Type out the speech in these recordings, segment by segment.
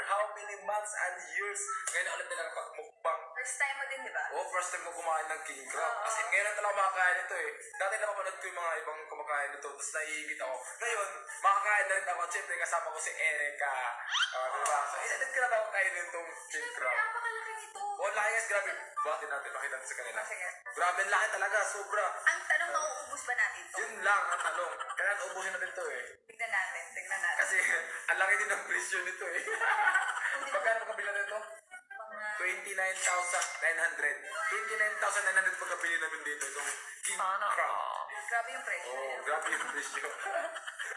how many months and years. Ngayon na ulit nila nakapagmukbang. First time mo din, di ba? Oh, first time ko kumain ng king crab. Kasi ngayon na talaga makakain ito eh. Dati napapanood ko yung mga ibang kumakain nito, tapos naiigit ako. Ngayon, makakain na rin ako. Siyempre, kasama ko si Erica. Diba? So, excited ka na daw kainin itong king crab. Napakalaki nito. Oh, laki guys, grabe. Buhatin natin, pakita natin sa kanila. Sige. Grabe, laki talaga, sobra. Ang tanong, mauubos ba natin to? Yun lang ang tanong. Kaya ubusin natin ito eh. Tignan natin, tignan natin. Kasi, ang laki din ang presyo nito eh. Magkano kabila nito? Mga... 29,900. 29,900 pagkabili namin dito itong king crab. Grabe yung presyo. Oh, grabe yung presyo.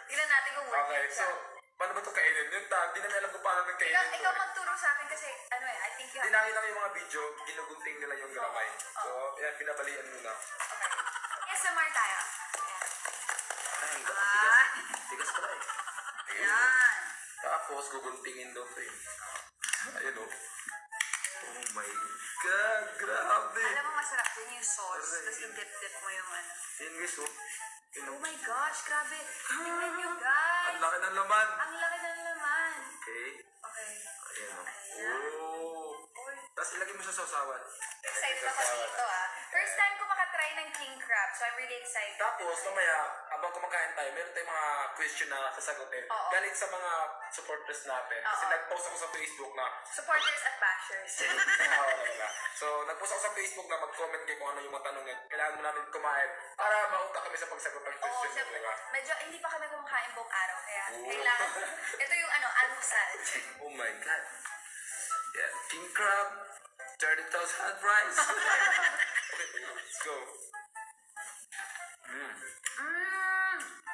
Tignan natin kung worth Okay, it so, siya. paano ba ito kainin? Yung hindi namin alam kung paano nang kainin ito. Ikaw magturo sa akin kasi, ano eh, I think you have... Tinakita ko yung mga video, ginugunting nila yung garamay. So, yan, pinabalian muna. Okay. ASMR tayo. Ayan. Ay, tigas pala eh. Ayan. Tapos, guguntingin daw ito eh. Ayun o. Oh my God, grabe. Alam mo, masarap din yung sauce. Tapos i-dip-dip mo yung ano. Yan guys o. Oh my gosh, grabe. Tingnan nyo guys. Ang laki ng laman. Ang laki ng laman. Okay. Okay. Ayan o. Ayan. Oh. Uy. Tapos ilagay mo sa sausawan. Excited ako dito ah. First time ko makatry ng king crab, so I'm really excited. Tapos, mamaya, habang kumakain tayo, meron tayong mga question na sasagutin. Oo. Galing sa mga supporters natin. Kasi Oo. nag-post ako sa Facebook na Supporters at bashers. wala. So, nag-post ako sa Facebook na mag-comment kayo kung ano yung mga tanongin. Kailangan mo namin kumain para mauta kami sa pagsagot ng Oo, question. siyempre. Diba? Medyo hindi pa kami kumakain buong araw, kaya Oo. kailangan. Ito yung ano, almusal. Oh my God. Yeah. King crab, 30,000 rice. Okay, let's go.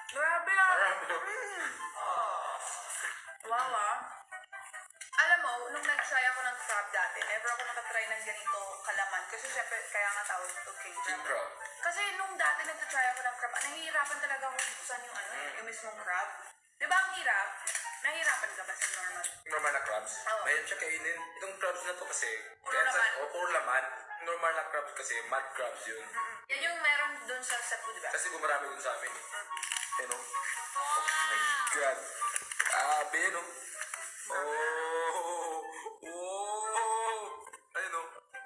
Grabe ah. Wow ah. Alam mo, nung nag-try ako ng crab dati, never ako nakatry ng ganito kalaman. Kasi syempre, kaya nga tawag ito king King crab. crab. Kasi nung dati nag-try ako ng crab, nahihirapan talaga ako buksan yung ano, yung mismong crab. Di ba ang hirap? Nahihirapan ka ba sa normal? Normal na crabs. Oo. Mahirap siya kainin. Itong crabs na to kasi. Puro laman. Puro laman. Normal na crabs kasi. Mud crabs yun. Yan yung meron dun sa Cebu, di ba? Kasi bumarami dun sa amin. Ayun o. Oh my God. Grabe yun o. Oh. Oh. Ayun o.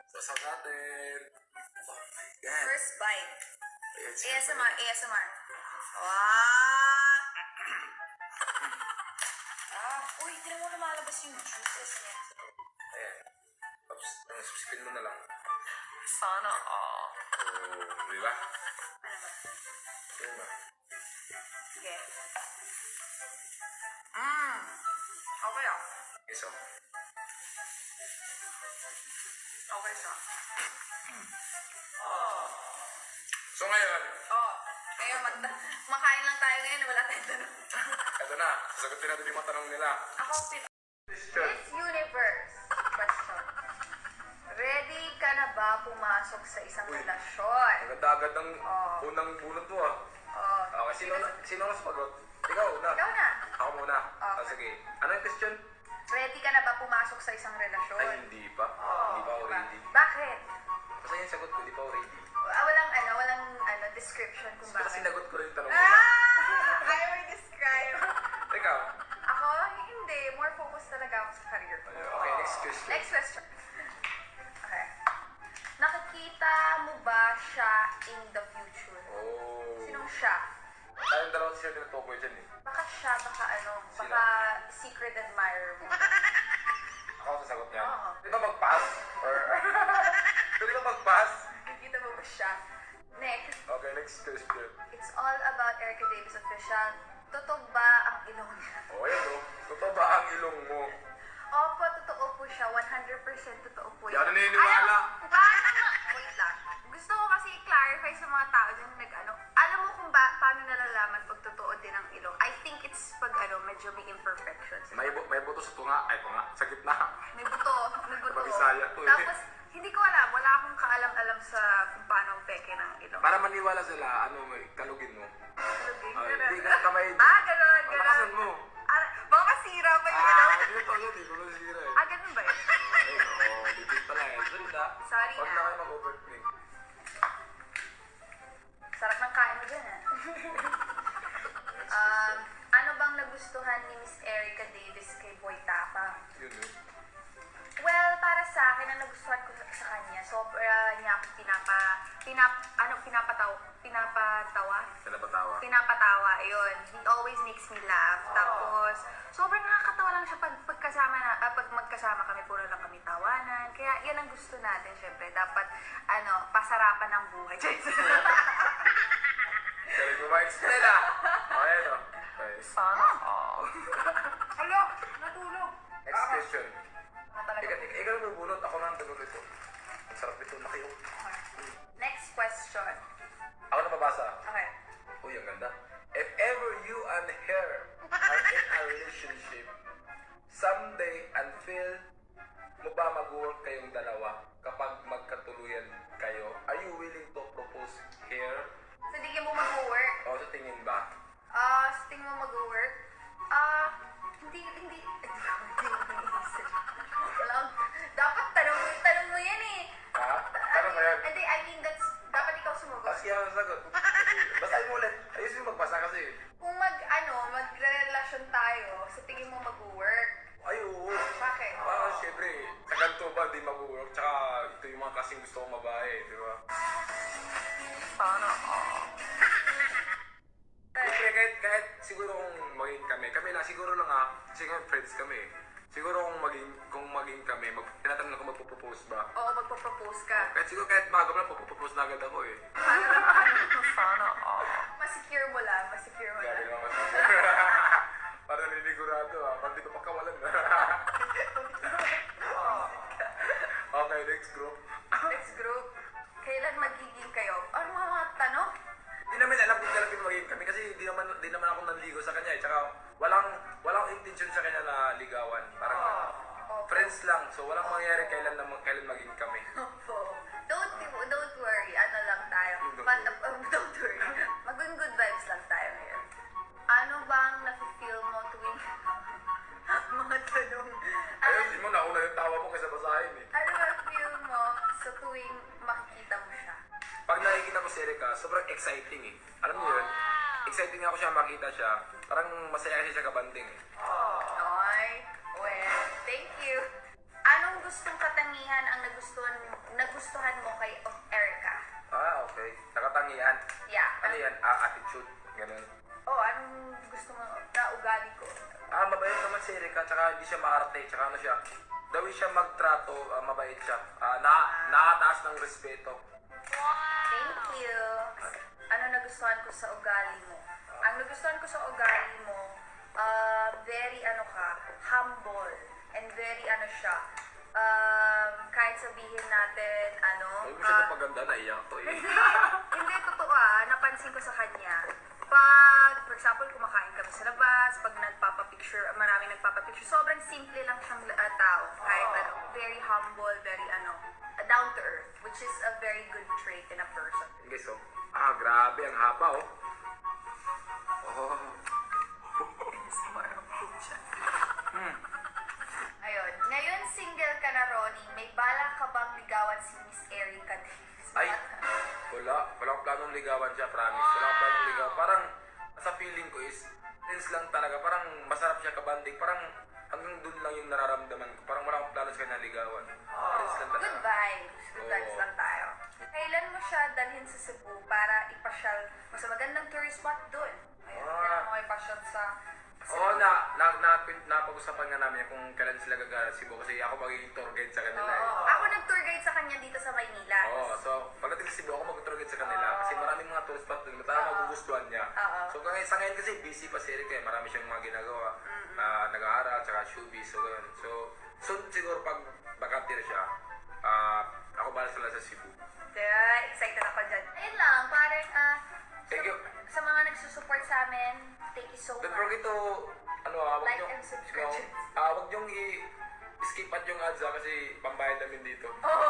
Sasaw natin. Oh my God. First bite. Ayan, ASMR, ASMR. Wow! Uy, tinan mo lumalabas yung juices niya. Ayan. Tapos, spin mo na lang. Sana Oh, di ba? Ano ba? Diba? Sige. Okay ah. Okay, so. Okay siya. So ngayon, Ngayon, makain lang tayo ngayon. Wala tayong tanong. eto na. Sasagutin natin yung mga tanong nila. Ako, Miss Universe. Question. Ready ka na ba pumasok sa isang relasyon? Agad-agad ng Oo. unang bunot mo ah. Oh, Okay, sino ang sapagot? Ikaw una. Ikaw na. Ako muna. Okay. Sige. Ano yung question? Ready ka na ba pumasok sa isang relasyon? Ay, hindi pa. Hindi pa ako Diba? ready. Bakit? Basta yung sagot ko, hindi pa ako ready. Walang description kung Basta bakit. sinagot ko rin yung tanong mo. Ayaw i-describe. Ikaw. Ako, hindi. More focus talaga ako sa career ko. Okay, next question. Next question. Okay. Nakikita mo ba siya in the future? Oh. Sinong siya? Tayong dalawa siya tinutukoy dyan eh. Baka siya, baka ano, Sino? baka secret admirer mo. Ako ang sasagot niyan. Oo. Pwede ba mag-pass? Or... Pwede ba mag-pass? Nakikita mo ba siya? Next. Okay, next question. It's all about Erica Davis Official. Totoo ba ang ilong niya? Oh, ayan o. Totoo ba ang ilong mo? Opo, totoo po siya. 100% totoo po Di ako naniniwala. Wait lang. Gusto ko kasi i-clarify sa mga tao dyan nag-ano. Alam mo kung paano nalalaman pag totoo din ang ilong? I think it's pag medyo may imperfections. May buto sa tunga. Ay, tunga. Sa gitna. May buto. Bisaya to eh. Tapos, hindi ko alam. Wala akong kaalam-alam sa kung paano ang peke ng ilong. Para maniwala sila, kalugin mo. Kalugin, Ay, ganun. hindi ka kamay. Ganon. Palakasan mo. Baka sira pa yung ilong. Dito yun. Dito na sira eh. Ganun ba yun? Ay, oo. Dito pala eh. Sorry Huwag na. na kayo mag-overthink. Sarap ng kain mo dyan, ano bang nagustuhan ni Miss Erica Davis kay Boy Tapang? Yun. nagustuhan ko sa kanya, sobra niya ako pinapatawa, yun. He always makes me laugh. Tapos, sobrang nakakatawa lang siya pag magkasama kami, puro lang kami tawanan. Kaya yan ang gusto natin, syempre. Dapat, pasarapan ng buhay. Galing mo ma-explain ah. Okay, no? Okay. Sana all. Hala, natulog. Next question. Talaga. Ikaw na bunot, ako na ang tanong ito. Ang sarap ito, laki oh. Next question. Ako na babasa. Okay. Uy, ang ganda. If ever you and her are in a relationship, someday and feel mo ba mag-work kayong dalawa kapag magkatuluyan kayo? Are you willing to propose here? So, di ka mo mag-work? O sa tingin ba? Sa tingin mo mag-work? Hindi. Dapat tanong mo yan eh. Ha? Ano ba yan? Hindi, I mean, dapat ikaw sumagot. Kasi ako sagot. Basahin mo ulit. Ayusin mo magbasa kasi. Kung magre-relasyon tayo, sa tingin mo mag-work? Ay, oo. Bakit? Siyempre, sa ganito ba di mag-work? Tsaka ito yung mga kasing gusto kong mabahe, di ba? Sana all. Siyempre, kahit siguro kung maging kami lang, siguro lang kasi kami friends kami. Siguro kung maging kami, tinatanong ko magpo-propose ba? Oo, magpo-propose ka. Kahit bago pa lang, magpo-propose na agad ako eh. Sana all. Masecure mo lang. Galing ako kasi. Parang ninigurado parang di pa pagkawalan Okay, next group. Next group. Kailan magiging kayo? Ano mga tanong? Di namin alam kung kailan magiging kami kasi di naman ako nanligo sa kanya eh. Tsaka walang intention sa kanya na ligawan. Parang friends lang. So walang mangyayari kailan maging kami. Opo. Don't worry. Ano lang tayo. Don't worry. Maging good vibes lang tayo ngayon. Ano bang nafe-feel mo tuwing mga tanong? Ayun, mo nauna yung tawa mo kaysa basahin eh. Ano bang feel mo sa tuwing makikita mo siya? Pag nakikita ko si Erika, sobrang exciting eh. Alam mo yun? Exciting ako siya makita siya. Parang masaya kasi siya kabanding eh. Ay, well, thank you. Anong gustong katangian ang nagustuhan mo kay Erica? Okay. Nakatangian. Yeah. Ano yan? Attitude. Ganun. Anong gusto mo na ugali ko? Mabait naman si Erika, tsaka hindi siya maarte, tsaka ano siya. The way siya magtrato, mabait siya. Nakataas ng respeto. Thank you. Ano nagustuhan ko sa ugali mo? Ang nagustuhan ko sa ugali mo, very humble. And very siya. Kahit sabihin natin, Ay, masyadong paganda, naiyak to eh. Hindi, totoo napansin ko sa kanya. Pag, for example, kumakain kami sa labas, pag maraming nagpapapicture, sobrang simple lang siyang tao. Kahit very humble, very down to earth, which is a very good trait in a person. Okay, so, grabe, ang haba oh. Ayun. Ngayon, single ka na, Ronnie. May balak ka bang ligawan si Miss Erica Davis? Ay, wala akong planong ligawan siya, promise. Wala akong planong ligawan. Parang, sa feeling ko is, friends lang talaga. Parang, masarap siya kabanding. Parang, hanggang dun lang yung nararamdaman ko. Parang wala akong plano sa kanya ligawan. Friends lang talaga. Good vibes. Good vibes lang tayo. Kailan mo siya dalhin sa Cebu para ipasyal? Mas magandang tourist spot doon. Ayun, kailan mo ipasyal sa Oo, napag-usapan nga namin kung kailan sila gagana sa Cebu kasi ako magiging tour guide sa kanila eh. Ako nag-tour guide sa kanya dito sa Maynila. Oo, so pagdating sa Cebu ako mag-tour guide sa kanila kasi maraming mga tourist spot doon, parang magugustuhan niya. So sa ngayon kasi busy pa si Erika eh, marami siyang mga ginagawa, nag-aaral, tsaka showbiz, so ganun. So soon siguro pag bakante na siya, ako bala sila sa Cebu. Kaya excited ako dyan. Ayun lang, parang Thank you. sa mga nagsusupport sa amin, thank you so Don't much. forget to, wag Like niyong, and subscribe. wag niyong i-skip at yung ads kasi pambayad namin dito. Oo,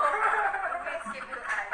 skip yung